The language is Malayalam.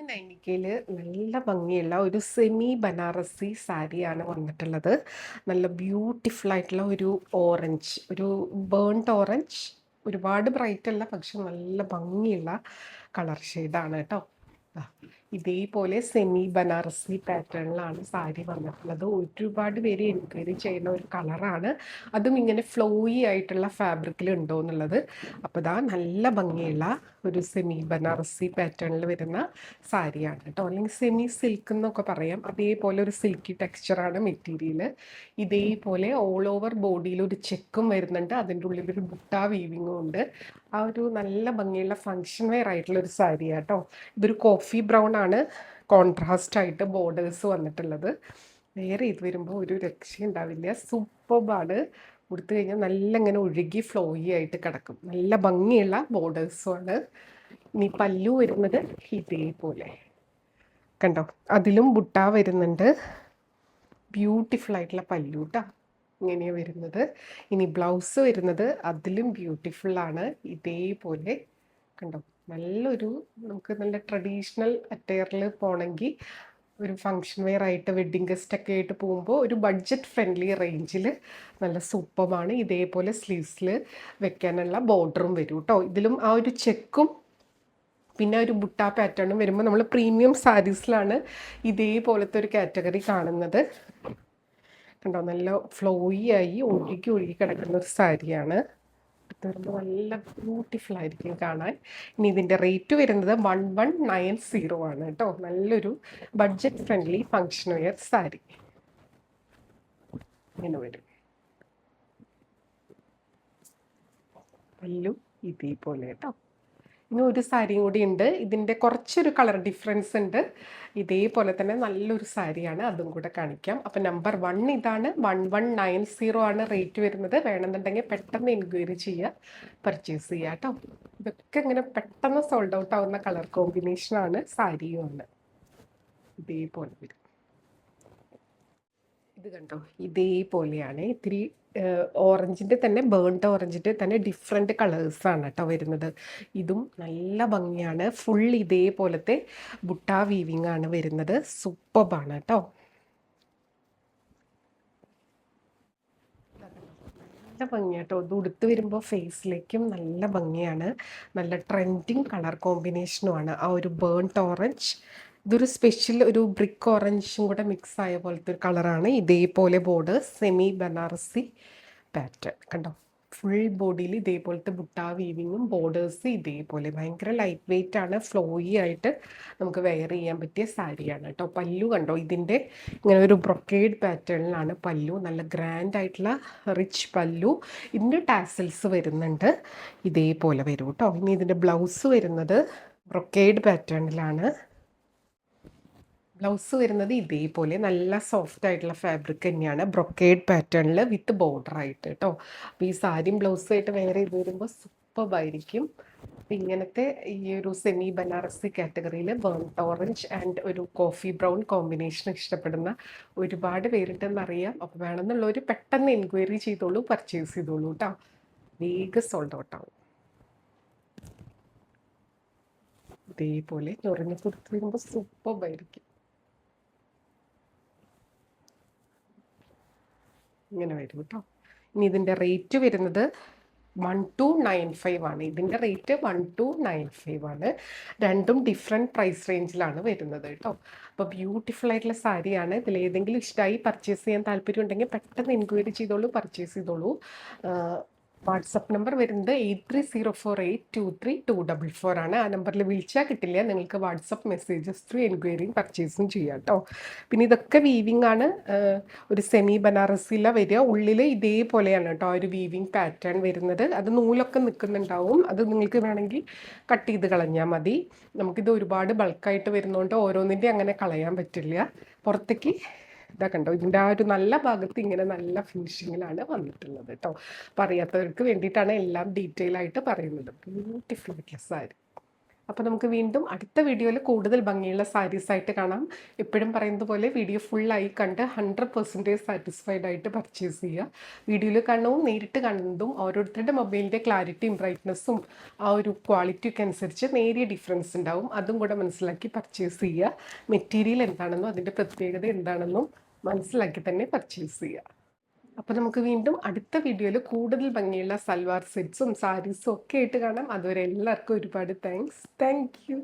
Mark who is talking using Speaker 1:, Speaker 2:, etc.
Speaker 1: നൈനിക്കയില് നല്ല ഭംഗിയുള്ള ഒരു സെമി ബനാറസി സാരിയാണ് വന്നിട്ടുള്ളത്. നല്ല ബ്യൂട്ടിഫുൾ ആയിട്ടുള്ള ഒരു ഓറഞ്ച്, ഒരു ബേൺഡ് ഓറഞ്ച്. ഒരുപാട് ബ്രൈറ്റ് അല്ല, പക്ഷെ നല്ല ഭംഗിയുള്ള കളർ ഷെയ്ഡാണ് കേട്ടോ. ദാ ഇതേപോലെ സെമി ബനാറസി പാറ്റേണിലാണ് സാരി വന്നിട്ടുള്ളത്. ഒരുപാട് പേര് എൻക്വയറി ചെയ്യുന്ന ഒരു കളറാണ്. അതും ഇങ്ങനെ ഫ്ലോയി ആയിട്ടുള്ള ഫാബ്രിക്കിൽ ഉണ്ടോ എന്നുള്ളത്. അപ്പോൾ ഇതാ നല്ല ഭംഗിയുള്ള ഒരു സെമി ബനാറസി പാറ്റേണിൽ വരുന്ന സാരിയാണ് കേട്ടോ, അല്ലെങ്കിൽ സെമി സിൽക്ക് എന്നൊക്കെ പറയാം. അതേപോലെ ഒരു സിൽക്കി ടെക്സ്ചറാണ് മെറ്റീരിയൽ. ഇതേപോലെ ഓൾ ഓവർ ബോഡിയിൽ ഒരു ചെക്കും വരുന്നുണ്ട്, അതിൻ്റെ ഉള്ളിൽ ഒരു ബുട്ട വീവിങ്ങും ഉണ്ട്. ആ ഒരു നല്ല ഭംഗിയുള്ള ഫങ്ഷൻ വെയർ ആയിട്ടുള്ള ഒരു സാരിയാണ് കേട്ടോ. ഇതൊരു കോഫി ബ്രൗൺ ആണ്, കോൺട്രാസ്റ്റ് ആയിട്ട് ബോർഡേഴ്സ് വന്നിട്ടുള്ളത്. വേറെ ഇത് വരുമ്പോൾ ഒരു രക്ഷയുണ്ടാവില്ല, സൂപ്പർബാണ്. കൊടുത്തു കഴിഞ്ഞാൽ നല്ല ഇങ്ങനെ ഒഴുകി ഫ്ലോയി ആയിട്ട് കിടക്കും. നല്ല ഭംഗിയുള്ള ബോർഡേഴ്സുമാണ്. ഇനി പല്ലു വരുന്നത് ഇതേപോലെ കണ്ടോ, അതിലും ബുട്ട വരുന്നുണ്ട്. ബ്യൂട്ടിഫുൾ ആയിട്ടുള്ള പല്ലു കേട്ടോ, ഇങ്ങനെയാണ് വരുന്നത്. ഇനി ബ്ലൗസ് വരുന്നത് അതിലും ബ്യൂട്ടിഫുള്ളാണ്. ഇതേപോലെ കണ്ടോ, നല്ലൊരു നമുക്ക് നല്ല ട്രഡീഷണൽ അറ്റയറിൽ പോകണമെങ്കിൽ ഒരു ഫങ്ഷൻ വെയർ ആയിട്ട് വെഡ്ഡിങ് ഗസ്റ്റ് ഒക്കെ ആയിട്ട് പോകുമ്പോൾ ഒരു ബഡ്ജറ്റ് ഫ്രണ്ട്ലി റേഞ്ചിൽ നല്ല സൂപ്പറാണ്. ഇതേപോലെ സ്ലീവ്സിൽ വെക്കാനുള്ള ബോർഡറും വരും കേട്ടോ. ഇതിലും ആ ഒരു ചെക്കും പിന്നെ ഒരു ബുട്ട പാറ്റേണും വരുമ്പോൾ നമ്മൾ പ്രീമിയം സാരീസിലാണ് ഇതേപോലത്തെ ഒരു കാറ്റഗറി കാണുന്നത്. കണ്ടോ, നല്ല ഫ്ലോയി ആയി ഒഴുകി ഒഴുകി കിടക്കുന്ന ഒരു സാരിയാണ്. വരുമ്പോൾ നല്ല ബ്യൂട്ടിഫുൾ ആയിരിക്കും കാണാൻ. ഇനി ഇതിൻ്റെ റേറ്റ് വരുന്നത് 1190 ആണ് കേട്ടോ. നല്ലൊരു budget friendly function wear sari ഇങ്ങനെ വരും. പല്ലു ഇതേപോലെ കേട്ടോ. ഇനി ഒരു സാരിയും കൂടി ഉണ്ട്, ഇതിൻ്റെ കുറച്ചൊരു കളർ ഡിഫറൻസ് ഉണ്ട്. ഇതേപോലെ തന്നെ നല്ലൊരു സാരിയാണ്, അതും കൂടെ കാണിക്കാം. അപ്പം നമ്പർ 1 ഇതാണ്, 1190 ആണ് റേറ്റ് വരുന്നത്. വേണമെന്നുണ്ടെങ്കിൽ പെട്ടെന്ന് എൻക്വയറി ചെയ്യുക, പർച്ചേസ് ചെയ്യുക കേട്ടോ. ഇതൊക്കെ ഇങ്ങനെ പെട്ടെന്ന് സോൾഡ് ഔട്ട് ആവുന്ന കളർ കോമ്പിനേഷനാണ്, സാരിയുമാണ്. ഇതേപോലെ വരും. ഇത് കണ്ടോ, ഇതേപോലെയാണ്. ഇത്തിരി ഓറഞ്ചിൻ്റെ തന്നെ, ബേൺഡ് ഓറഞ്ചിൻ്റെ തന്നെ ഡിഫറെൻറ്റ് കളേഴ്സാണ് കേട്ടോ വരുന്നത്. ഇതും നല്ല ഭംഗിയാണ്. ഫുൾ ഇതേപോലത്തെ ബുട്ട വീവിങ് ആണ് വരുന്നത്. സൂപ്പർബാണ് കേട്ടോ. നല്ല ഭംഗിയാട്ടോ, ഇത് ഉടുത്ത് വരുമ്പോൾ ഫേസിലേക്കും നല്ല ഭംഗിയാണ്. നല്ല ട്രെൻഡിങ് കളർ കോമ്പിനേഷനുമാണ് ആ ഒരു ബേൺഡ് ഓറഞ്ച്. ഇതൊരു സ്പെഷ്യൽ ഒരു ബ്രിക്ക് ഓറഞ്ചും കൂടെ മിക്സ് ആയ പോലത്തെ ഒരു കളറാണ്. ഇതേപോലെ ബോർഡർ സെമി ബനാറസി പാറ്റേൺ കണ്ടോ. ഫുൾ ബോഡിയിൽ ഇതേപോലത്തെ ബുട്ട വീവിങ്ങും ബോർഡേഴ്സ് ഇതേപോലെ. ഭയങ്കര ലൈറ്റ് വെയിറ്റ് ആണ്, ഫ്ലോയി ആയിട്ട് നമുക്ക് വെയർ ചെയ്യാൻ പറ്റിയ സാരിയാണ് കേട്ടോ. പല്ലു കണ്ടോ, ഇതിൻ്റെ ഇങ്ങനെ ഒരു ബ്രൊക്കേഡ് പാറ്റേണിലാണ് പല്ലു. നല്ല ഗ്രാൻഡ് ആയിട്ടുള്ള റിച്ച് പല്ലു. ഇതിൻ്റെ ടാസൽസ് വരുന്നുണ്ട്, ഇതേപോലെ വരും കേട്ടോ. ഇനി ഇതിൻ്റെ ബ്ലൗസ് വരുന്നത് ബ്രൊക്കേഡ് പാറ്റേണിലാണ്. ബ്ലൗസ് വരുന്നത് ഇതേപോലെ നല്ല സോഫ്റ്റ് ആയിട്ടുള്ള ഫാബ്രിക് തന്നെയാണ്, ബ്രൊക്കേഡ് പാറ്റേണിൽ വിത്ത് ബോർഡർ ആയിട്ട് കേട്ടോ. അപ്പോൾ ഈ സാരിയും ബ്ലൗസും ആയിട്ട് വേറെ ഇത് വരുമ്പോൾ സൂപ്പറായിരിക്കും. ഇങ്ങനത്തെ ഈ ഒരു സെമി ബനാറസി കാറ്റഗറിയിൽ ബേൺഡ് ഓറഞ്ച് ആൻഡ് ഒരു കോഫി ബ്രൗൺ കോമ്പിനേഷൻ ഇഷ്ടപ്പെടുന്ന ഒരുപാട് പേരുണ്ടെന്നറിയാം. അപ്പോൾ വേണമെന്നുള്ളവർ പെട്ടെന്ന് എൻക്വയറി ചെയ്തോളൂ, പർച്ചേസ് ചെയ്തോളൂ കേട്ടോ. വേഗം സോൾഡ് ഔട്ട് ആവും. ഇതേപോലെ ഞൊറിഞ്ഞ് കൊടുത്ത് വരുമ്പോൾ സൂപ്പറായിരിക്കും. ഇങ്ങനെ വരും കേട്ടോ. ഇനി ഇതിൻ്റെ റേറ്റ് വരുന്നത് 1295 ആണ്. ഇതിൻ്റെ റേറ്റ് 1295 ആണ്. രണ്ടും ഡിഫറെൻറ്റ് പ്രൈസ് റേഞ്ചിലാണ് വരുന്നത് കേട്ടോ. അപ്പോൾ ബ്യൂട്ടിഫുൾ ആയിട്ടുള്ള സാരിയാണ്. ഇതിലേതെങ്കിലും ഇഷ്ടമായി പർച്ചേസ് ചെയ്യാൻ താല്പര്യം ഉണ്ടെങ്കിൽ പെട്ടെന്ന് എൻക്വയറി ചെയ്തോളൂ, പർച്ചേസ് ചെയ്തോളൂ. വാട്സപ്പ് നമ്പർ വരുന്നത് 8304823244 ആണ്. ആ നമ്പറിൽ വിളിച്ചാൽ കിട്ടില്ല, നിങ്ങൾക്ക് വാട്സപ്പ് മെസ്സേജസ് ത്രൂ എൻക്വയറിയും പർച്ചേസും ചെയ്യാം കേട്ടോ. പിന്നെ ഇതൊക്കെ വീവിങ് ആണ്. ഒരു സെമി ബനാറസില വരിക, ഉള്ളിൽ ഇതേപോലെയാണ് കേട്ടോ ഒരു വീവിങ് പാറ്റേൺ വരുന്നത്. അത് നൂലൊക്കെ നിൽക്കുന്നുണ്ടാവും, അത് നിങ്ങൾക്ക് വേണമെങ്കിൽ കട്ട് ചെയ്ത് കളഞ്ഞാൽ മതി. നമുക്കിത് ഒരുപാട് ബൾക്കായിട്ട് വരുന്നതുകൊണ്ട് ഓരോന്നിൻ്റെ അങ്ങനെ കളയാൻ പറ്റില്ല. പുറത്തേക്ക് ഇതാ കണ്ടോ, ഇതിൻ്റെ ആ ഒരു നല്ല ഭാഗത്ത് ഇങ്ങനെ നല്ല ഫിനിഷിങ്ങിലാണ് വന്നിട്ടുള്ളത് കേട്ടോ. അപ്പോൾ അറിയാത്തവർക്ക് വേണ്ടിയിട്ടാണ് എല്ലാം ഡീറ്റെയിൽ ആയിട്ട് പറയുന്നത്. ബ്യൂട്ടിഫുൾ ആയിട്ടുള്ള സാരി. അപ്പോൾ നമുക്ക് വീണ്ടും അടുത്ത വീഡിയോയിൽ കൂടുതൽ ഭംഗിയുള്ള സാരീസ് ആയിട്ട് കാണാം. എപ്പോഴും പറയുന്നത് പോലെ വീഡിയോ ഫുള്ളായി കണ്ട് 100% സാറ്റിസ്ഫൈഡ് ആയിട്ട് പർച്ചേസ് ചെയ്യുക. വീഡിയോയിൽ കാണുന്നതും നേരിട്ട് കാണുന്നതും ഓരോരുത്തരുടെ മൊബൈലിൻ്റെ ക്ലാരിറ്റിയും ബ്രൈറ്റ്നസ്സും ആ ഒരു ക്വാളിറ്റിയൊക്കെ അനുസരിച്ച് നേരിയ ഡിഫറൻസ് ഉണ്ടാവും. അതും കൂടെ മനസ്സിലാക്കി പർച്ചേസ് ചെയ്യുക. മെറ്റീരിയൽ എന്താണെന്നും അതിൻ്റെ പ്രത്യേകത എന്താണെന്നും മനസ്സിലാക്കി തന്നെ പർച്ചേസ് ചെയ്യുക. അപ്പോൾ നമുക്ക് വീണ്ടും അടുത്ത വീഡിയോയിൽ കൂടുതൽ ഭംഗിയുള്ള സൽവാർ സെറ്റ്സും സാരീസും ഒക്കെ ആയിട്ട് കാണാം. അതുവരെ എല്ലാവർക്കും ഒരുപാട് താങ്ക്സ്. Thank you.